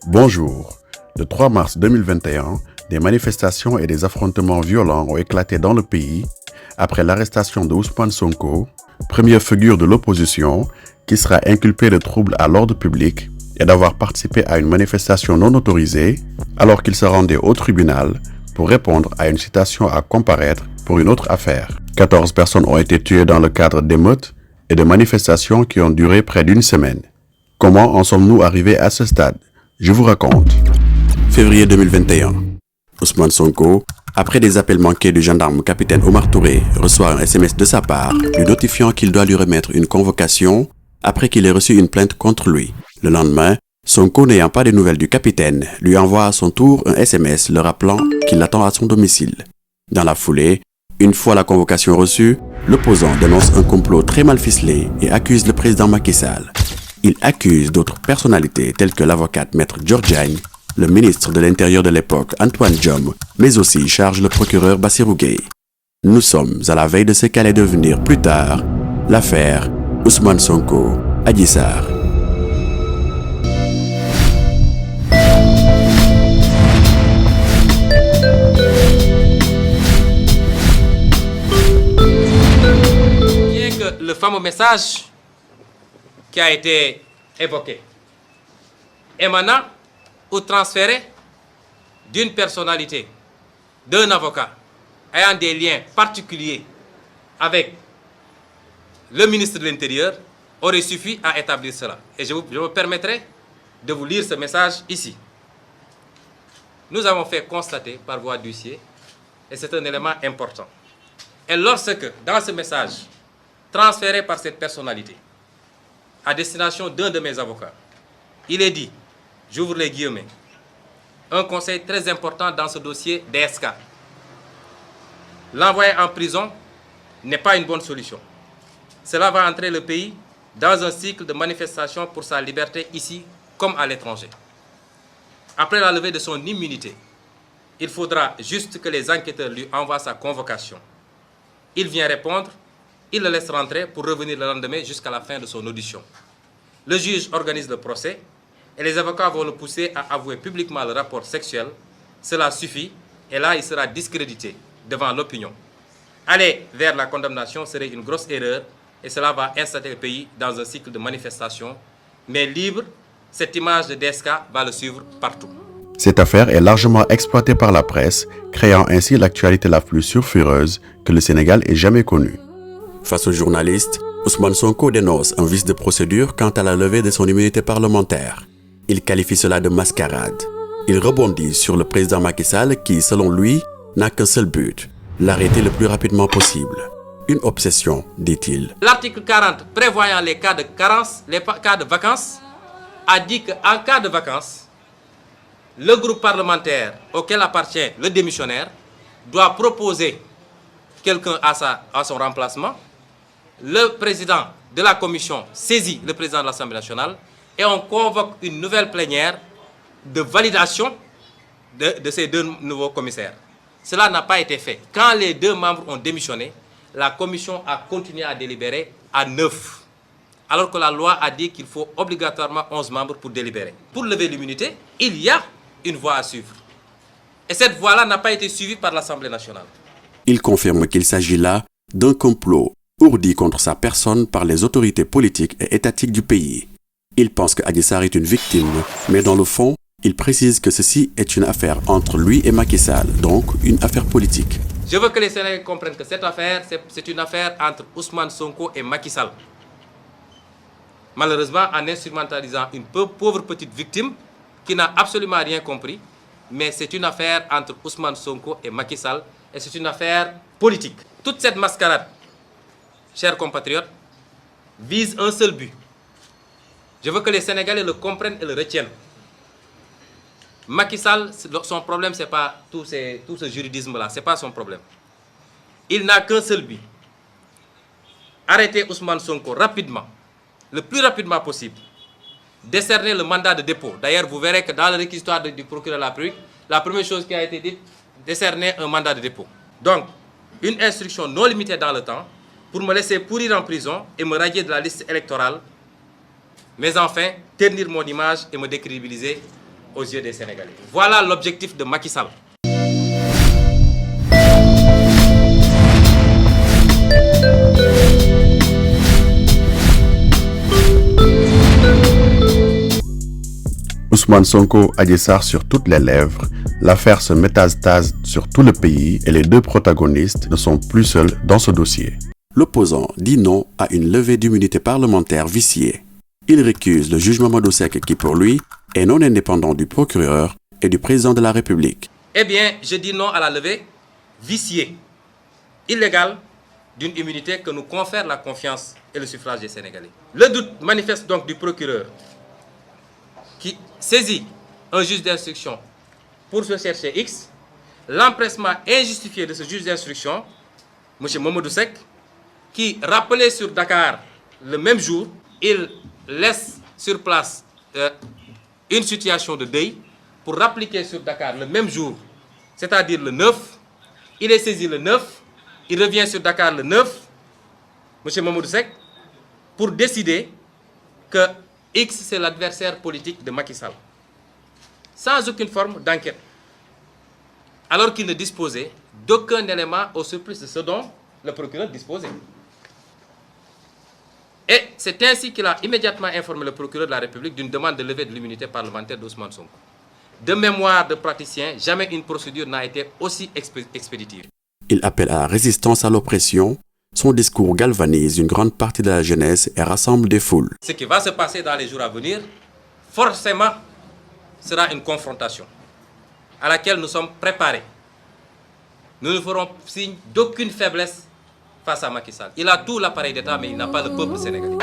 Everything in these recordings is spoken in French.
Bonjour. Le 3 mars 2021, des manifestations et des affrontements violents ont éclaté dans le pays après l'arrestation de Ousmane Sonko, première figure de l'opposition qui sera inculpé de troubles à l'ordre public et d'avoir participé à une manifestation non autorisée alors qu'il se rendait au tribunal pour répondre à une citation à comparaître pour une autre affaire. 14 personnes ont été tuées dans le cadre d'émeutes et de manifestations qui ont duré près d'une semaine. Comment en sommes-nous arrivés à ce stade? Je vous raconte. Février 2021. Ousmane Sonko, après des appels manqués du gendarme capitaine Omar Touré, reçoit un SMS de sa part lui notifiant qu'il doit lui remettre une convocation après qu'il ait reçu une plainte contre lui. Le lendemain, Sonko, n'ayant pas de nouvelles du capitaine, lui envoie à son tour un SMS le rappelant qu'il l'attend à son domicile. Dans la foulée, une fois la convocation reçue, l'opposant dénonce un complot très mal ficelé et accuse le président Macky Sall. Il accuse d'autres personnalités telles que l'avocate Maître Georgiane, le ministre de l'Intérieur de l'époque Antoine Diome, mais aussi charge le procureur Bassirou Gueye. Nous sommes à la veille de ce qu'allait devenir plus tard l'affaire Ousmane Sonko, Adji Sarr. Bien que le fameux message qui a été évoqué émanant ou transféré d'une personnalité, d'un avocat ayant des liens particuliers avec le ministre de l'Intérieur aurait suffi à établir cela. Et je me permettrai de vous lire ce message ici. Nous avons fait constater par voie d'huissier, et c'est un élément important. Et lorsque, dans ce message transféré par cette personnalité, à destination d'un de mes avocats, il est dit, j'ouvre les guillemets, un conseil très important dans ce dossier DSK. L'envoyer en prison n'est pas une bonne solution. Cela va entrer le pays dans un cycle de manifestation pour sa liberté ici comme à l'étranger. Après la levée de son immunité, il faudra juste que les enquêteurs lui envoient sa convocation. Il vient répondre, il le laisse rentrer pour revenir le lendemain jusqu'à la fin de son audition. Le juge organise le procès et les avocats vont le pousser à avouer publiquement le rapport sexuel. Cela suffit et là il sera discrédité devant l'opinion. Aller vers la condamnation serait une grosse erreur et cela va installer le pays dans un cycle de manifestation. Mais libre, cette image de DSK va le suivre partout. Cette affaire est largement exploitée par la presse, créant ainsi l'actualité la plus sulfureuse que le Sénégal ait jamais connue. Face aux journalistes, Ousmane Sonko dénonce un vice de procédure quant à la levée de son immunité parlementaire. Il qualifie cela de mascarade. Il rebondit sur le président Macky Sall qui, selon lui, n'a qu'un seul but, l'arrêter le plus rapidement possible. Une obsession, dit-il. L'article 40 prévoyant les cas de carence, les cas de vacances, a dit qu'en cas de vacances, le groupe parlementaire auquel appartient le démissionnaire doit proposer quelqu'un à son remplacement. Le président de la commission saisit le président de l'Assemblée nationale et on convoque une nouvelle plénière de validation de ces deux nouveaux commissaires. Cela n'a pas été fait. Quand les deux membres ont démissionné, la commission a continué à délibérer à 9, alors que la loi a dit qu'il faut obligatoirement 11 membres pour délibérer. Pour lever l'immunité, il y a une voie à suivre. Et cette voie-là n'a pas été suivie par l'Assemblée nationale. Il confirme qu'il s'agit là d'un complot ourdi contre sa personne par les autorités politiques et étatiques du pays. Il pense que Adji Sarr est une victime, mais dans le fond, il précise que ceci est une affaire entre lui et Macky Sall, donc une affaire politique. Je veux que les Sénégalais comprennent que cette affaire, c'est une affaire entre Ousmane Sonko et Macky Sall. Malheureusement, en instrumentalisant une pauvre petite victime qui n'a absolument rien compris, mais c'est une affaire entre Ousmane Sonko et Macky Sall, et c'est une affaire politique. Toute cette mascarade, chers compatriotes, vise un seul but. Je veux que les Sénégalais le comprennent et le retiennent. Macky Sall, son problème, ce n'est pas tout ce juridisme-là, ce n'est pas son problème. Il n'a qu'un seul but. Arrêter Ousmane Sonko rapidement, le plus rapidement possible. Décerner le mandat de dépôt. D'ailleurs, vous verrez que dans le réquisitoire du procureur de la République, la première chose qui a été dite, décerner un mandat de dépôt. Donc, une instruction non limitée dans le temps pour me laisser pourrir en prison et me radier de la liste électorale, mais enfin, ternir mon image et me décrédibiliser aux yeux des Sénégalais. Voilà l'objectif de Macky Sall. Ousmane Sonko, Adji Sarr sur toutes les lèvres, l'affaire se métastase sur tout le pays et les deux protagonistes ne sont plus seuls dans ce dossier. L'opposant dit non à une levée d'immunité parlementaire viciée. Il récuse le juge Mamadou Seck qui pour lui est non indépendant du procureur et du président de la République. Eh bien, je dis non à la levée viciée, illégale d'une immunité que nous confère la confiance et le suffrage des Sénégalais. Le doute manifeste donc du procureur qui saisit un juge d'instruction pour se chercher X, l'empressement injustifié de ce juge d'instruction, M. Mamadou Seck, qui rappelait sur Dakar le même jour, il laisse sur place une situation de deuil pour rappliquer sur Dakar le même jour, c'est-à-dire le 9. Il est saisi le 9, il revient sur Dakar le 9, M. Mamadou Seck, pour décider que X, c'est l'adversaire politique de Macky Sall, sans aucune forme d'enquête, alors qu'il ne disposait d'aucun élément au surplus de ce dont le procureur disposait. Et c'est ainsi qu'il a immédiatement informé le procureur de la République d'une demande de levée de l'immunité parlementaire d'Ousmane Sonko. De mémoire de praticien, jamais une procédure n'a été aussi expéditive. Il appelle à la résistance à l'oppression. Son discours galvanise une grande partie de la jeunesse et rassemble des foules. Ce qui va se passer dans les jours à venir, forcément, sera une confrontation à laquelle nous sommes préparés. Nous ne ferons signe d'aucune faiblesse face à Macky Sall. Il a tout l'appareil d'État, mais il n'a pas le peuple sénégalais.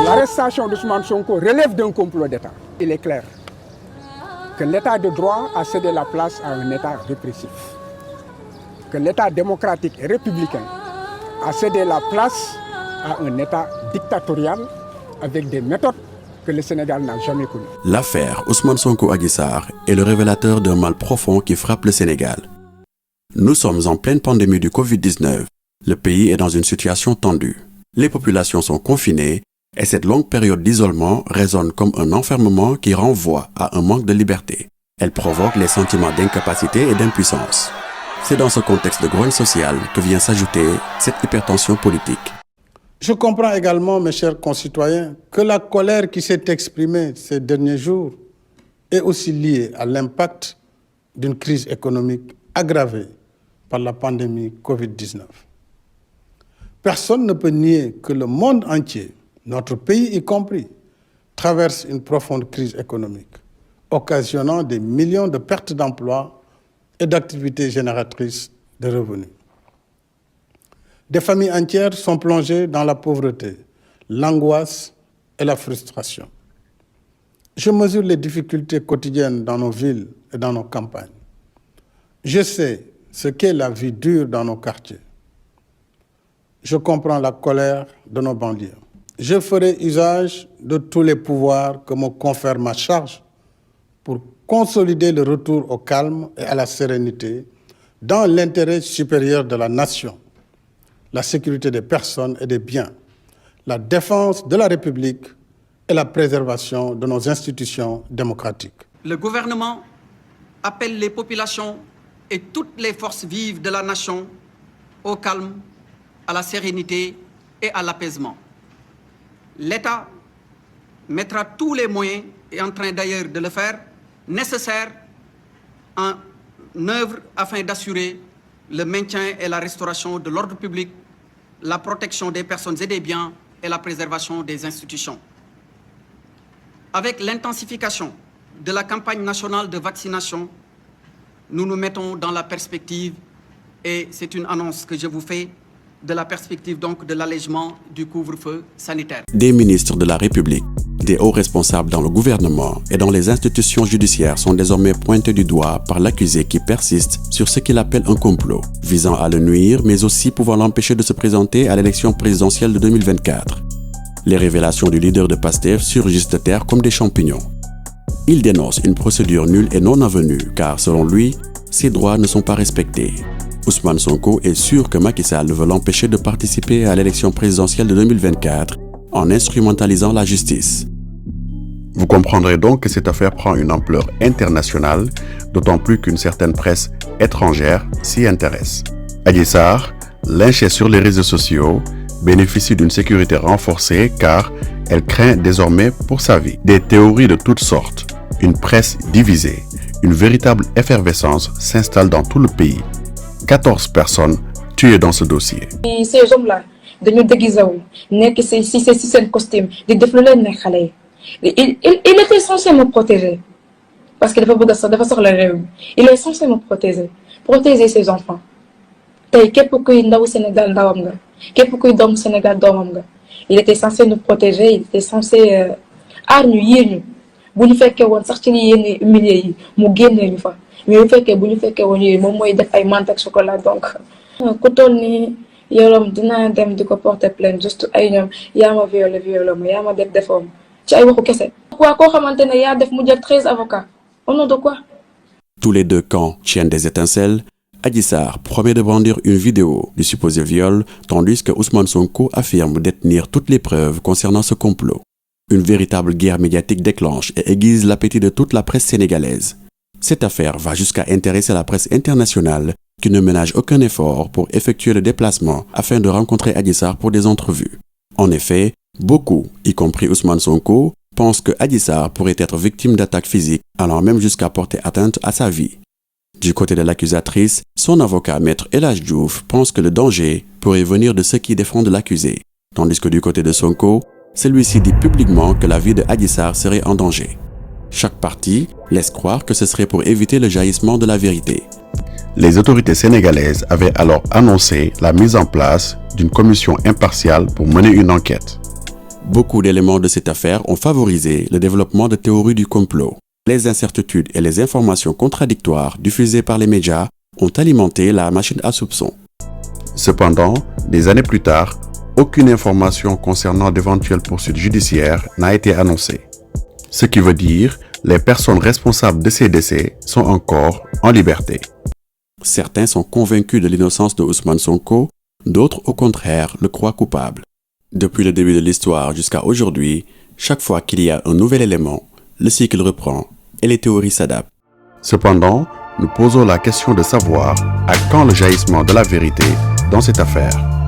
L'arrestation d'Ousmane Sonko relève d'un complot d'État. Il est clair que l'État de droit a cédé la place à un État répressif. Que l'État démocratique et républicain a cédé la place à un État dictatorial avec des méthodes que le Sénégal n'a jamais connues. L'affaire Ousmane Sonko Adji Sarr est le révélateur d'un mal profond qui frappe le Sénégal. Nous sommes en pleine pandémie du Covid-19. Le pays est dans une situation tendue. Les populations sont confinées et cette longue période d'isolement résonne comme un enfermement qui renvoie à un manque de liberté. Elle provoque les sentiments d'incapacité et d'impuissance. C'est dans ce contexte de grogne sociale que vient s'ajouter cette hypertension politique. Je comprends également, mes chers concitoyens, que la colère qui s'est exprimée ces derniers jours est aussi liée à l'impact d'une crise économique aggravée par la pandémie Covid-19. Personne ne peut nier que le monde entier, notre pays y compris, traverse une profonde crise économique, occasionnant des millions de pertes d'emplois et d'activités génératrices de revenus. Des familles entières sont plongées dans la pauvreté, l'angoisse et la frustration. Je mesure les difficultés quotidiennes dans nos villes et dans nos campagnes. Je sais ce qu'est la vie dure dans nos quartiers. Je comprends la colère de nos banlieues. Je ferai usage de tous les pouvoirs que me confère ma charge pour consolider le retour au calme et à la sérénité dans l'intérêt supérieur de la nation, la sécurité des personnes et des biens, la défense de la République et la préservation de nos institutions démocratiques. Le gouvernement appelle les populations et toutes les forces vives de la nation au calme, à la sérénité et à l'apaisement. L'État mettra tous les moyens, et est en train d'ailleurs de le faire, nécessaires en œuvre afin d'assurer le maintien et la restauration de l'ordre public, la protection des personnes et des biens et la préservation des institutions. Avec l'intensification de la campagne nationale de vaccination, nous nous mettons dans la perspective, et c'est une annonce que je vous fais, de la perspective donc de l'allègement du couvre-feu sanitaire. Des ministres de la République, Des hauts responsables dans le gouvernement et dans les institutions judiciaires sont désormais pointés du doigt par l'accusé qui persiste sur ce qu'il appelle un complot, visant à le nuire mais aussi pouvant l'empêcher de se présenter à l'élection présidentielle de 2024. Les révélations du leader de PASTEF surgissent de terre comme des champignons. Il dénonce une procédure nulle et non avenue car, selon lui, ses droits ne sont pas respectés. Ousmane Sonko est sûr que Macky Sall veut l'empêcher de participer à l'élection présidentielle de 2024 en instrumentalisant la justice. Vous comprendrez donc que cette affaire prend une ampleur internationale, d'autant plus qu'une certaine presse étrangère s'y intéresse. Adji Sarr, lynchée sur les réseaux sociaux, bénéficie d'une sécurité renforcée car elle craint désormais pour sa vie. Des théories de toutes sortes, une presse divisée, une véritable effervescence s'installe dans tout le pays. 14 personnes tuées dans ce dossier. Ces hommes-là, dañu déguisé wu nekk si seen costume di def lu leen neex xale yi. Il était censé me protéger parce que dafa soxla réew mi. Il est censé me protéger ses enfants. Tey képp kuy ndaw Sénégal ndawam nga, képp kuy doomu Sénégal doomam nga. Il était censé nous protéger, il était censé aar ñu yiir ñu. Bu ñu fekkee woon sax ci li yéen humilier yi mu génnee ñu fa. Mais bu ñu fekkee woon yooyu moom mooy def ay menthe ak chocolat donc. Ku toll ni yorom dinaa dem di ko porter plainte juste ay ñoom yaa ma violé ma yaa ma def defoom ci ay waxu kese. Quoi koo xamante ne yaa def mu jël 13 avocats au nom de quoi? Tous les deux camps tiennent des étincelles. Adji Sarr promet de brandir une vidéo du supposé viol, tandis que Ousmane Sonko affirme détenir toutes les preuves concernant ce complot. Une véritable guerre médiatique déclenche et aiguise l'appétit de toute la presse sénégalaise. Cette affaire va jusqu'à intéresser la presse internationale qui ne ménage aucun effort pour effectuer le déplacement afin de rencontrer Adji Sarr pour des entrevues. En effet, beaucoup, y compris Ousmane Sonko, pensent que Adji Sarr pourrait être victime d'attaques physiques, allant même jusqu'à porter atteinte à sa vie. Du côté de l'accusatrice, son avocat Maître El Hadji Diouf pense que le danger pourrait venir de ceux qui défendent l'accusé, tandis que du côté de Sonko, celui-ci dit publiquement que la vie de Adji Sarr serait en danger. Chaque partie laisse croire que ce serait pour éviter le jaillissement de la vérité. Les autorités sénégalaises avaient alors annoncé la mise en place d'une commission impartiale pour mener une enquête. Beaucoup d'éléments de cette affaire ont favorisé le développement de théories du complot. Les incertitudes et les informations contradictoires diffusées par les médias ont alimenté la machine à soupçons. Cependant, des années plus tard, aucune information concernant d'éventuelles poursuites judiciaires n'a été annoncée. Ce qui veut dire les personnes responsables de ces décès sont encore en liberté. Certains sont convaincus de l'innocence de Ousmane Sonko, d'autres au contraire le croient coupable. Depuis le début de l'histoire jusqu'à aujourd'hui, chaque fois qu'il y a un nouvel élément, le cycle reprend et les théories s'adaptent. Cependant, nous posons la question de savoir à quand le jaillissement de la vérité dans cette affaire.